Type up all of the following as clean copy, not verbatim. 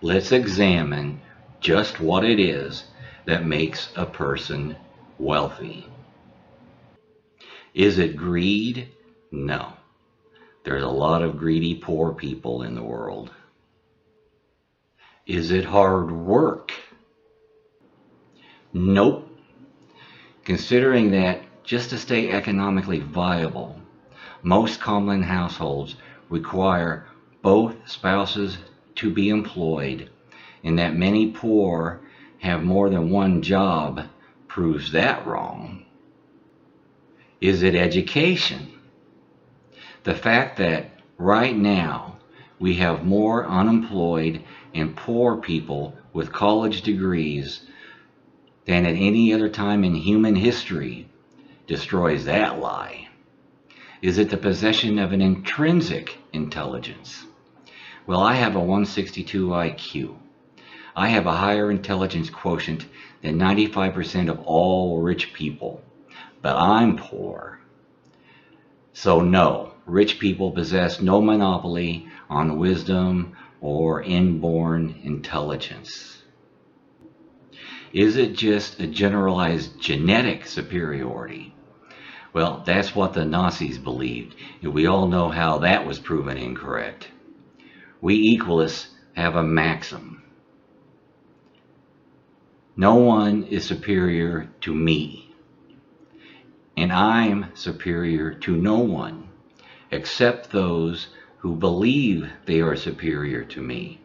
Let's examine just what it is that makes a person wealthy. Is it greed? No. There's a lot of greedy poor people in the world. Is it hard work? Nope. Considering that just to stay economically viable, most common households require both spouses to be employed, and that many poor have more than one job proves that wrong. Is it education? The fact that right now we have more unemployed and poor people with college degrees than at any other time in human history destroys that lie. Is it the possession of an intrinsic intelligence? Well, I have a 162 IQ. I have a higher intelligence quotient than 95% of all rich people, but I'm poor. So no, rich people possess no monopoly on wisdom or inborn intelligence. Is it just a generalized genetic superiority? Well, that's what the Nazis believed, and we all know how that was proven incorrect. We equalists have a maxim. No one is superior to me, and I'm superior to no one, except those who believe they are superior to me.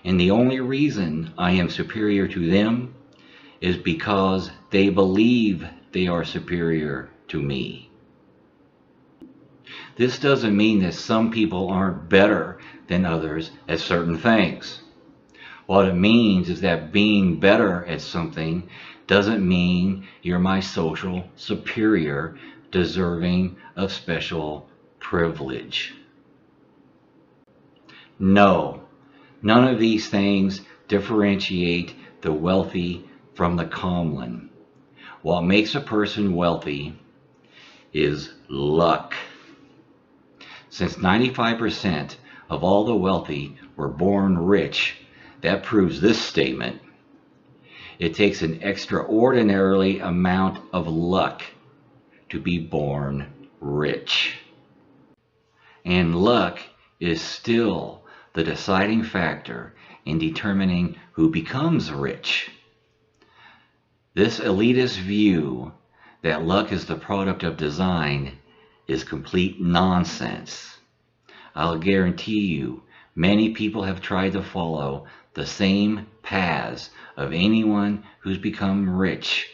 And the only reason I am superior to them is because they believe they are superior to me. This doesn't mean that some people aren't better than others at certain things. What it means is that being better at something doesn't mean you're my social superior deserving of special privilege. No, none of these things differentiate the wealthy from the common. What makes a person wealthy is luck. Since 95% of all the wealthy were born rich, that proves this statement. It takes an extraordinarily amount of luck to be born rich. And luck is still the deciding factor in determining who becomes rich. This elitist view that luck is the product of design is complete nonsense. I'll guarantee you, many people have tried to follow the same paths of anyone who's become rich,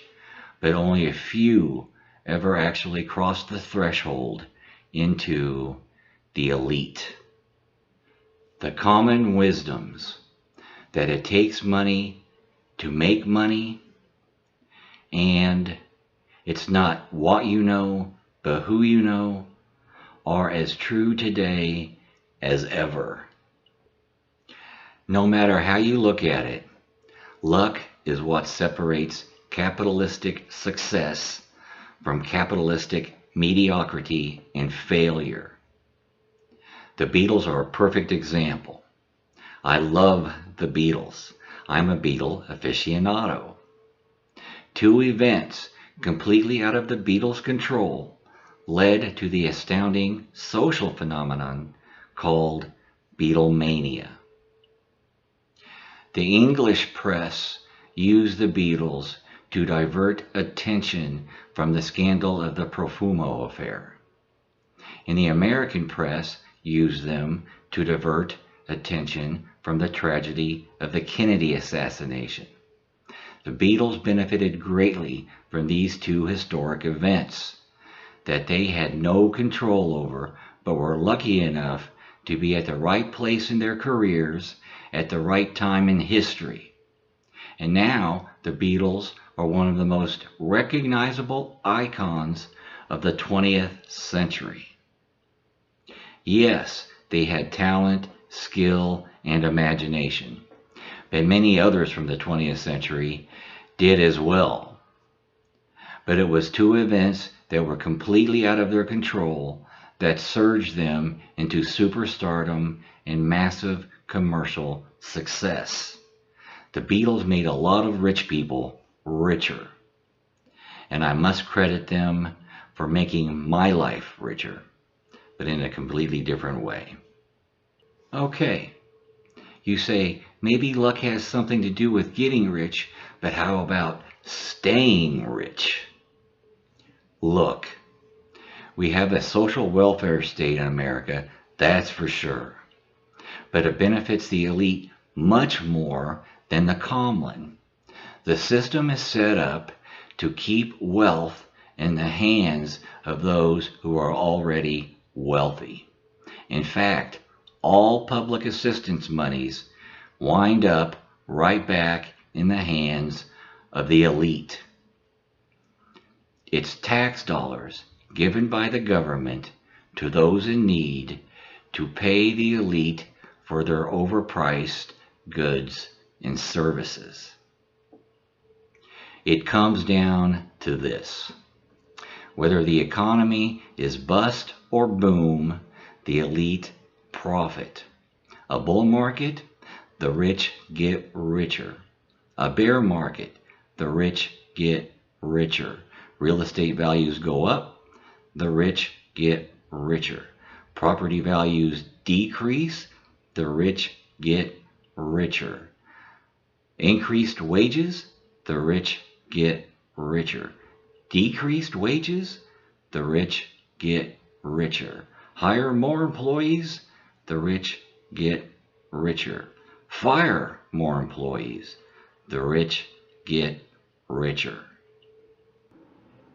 but only a few ever actually crossed the threshold into the elite. The common wisdoms that it takes money to make money, and it's not what you know, but who you know, are as true today as ever. No matter how you look at it, luck is what separates capitalistic success from capitalistic mediocrity and failure. The Beatles are a perfect example. I love the Beatles. I'm a Beatle aficionado. Two events completely out of the Beatles' control led to the astounding social phenomenon called Beatlemania. The English press used the Beatles to divert attention from the scandal of the Profumo affair, and the American press used them to divert attention from the tragedy of the Kennedy assassination. The Beatles benefited greatly from these two historic events that they had no control over, but were lucky enough to be at the right place in their careers at the right time in history. And now the Beatles are one of the most recognizable icons of the 20th century. Yes, they had talent, skill, and imagination, but many others from the 20th century did as well. But it was two events that were completely out of their control that surged them into superstardom and massive commercial success. The Beatles made a lot of rich people richer, and I must credit them for making my life richer, but in a completely different way. Okay, you say maybe luck has something to do with getting rich, but how about staying rich? Look, we have a social welfare state in America, that's for sure, but it benefits the elite much more than the common. The system is set up to keep wealth in the hands of those who are already wealthy. In fact, all public assistance monies wind up right back in the hands of the elite. It's tax dollars given by the government to those in need to pay the elite for their overpriced goods and services. It comes down to this: whether the economy is bust or boom, the elite profit. A bull market, the rich get richer. A bear market, the rich get richer. Real estate values go up, the rich get richer. Property values decrease, the rich get richer. Increased wages, the rich get richer. Decreased wages, the rich get richer. Hire more employees, the rich get richer. Fire more employees, the rich get richer.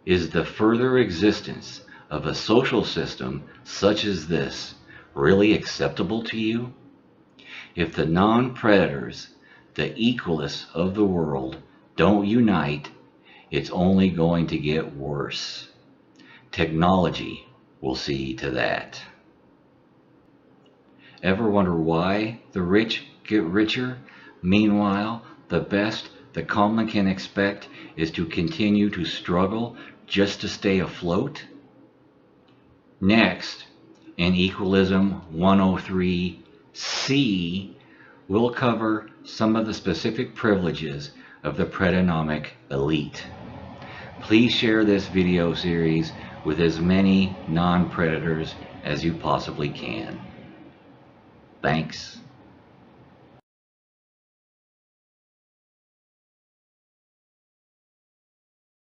Is the further existence of a social system such as this really acceptable to you? If the non-predators, the equalists of the world, don't unite, it's only going to get worse. Technology will see to that. Ever wonder why the rich get richer? Meanwhile, the best the common can expect is to continue to struggle just to stay afloat? Next, in Equalism 103C, we'll cover some of the specific privileges of the Predanomic elite. Please share this video series with as many non-predators as you possibly can. Thanks.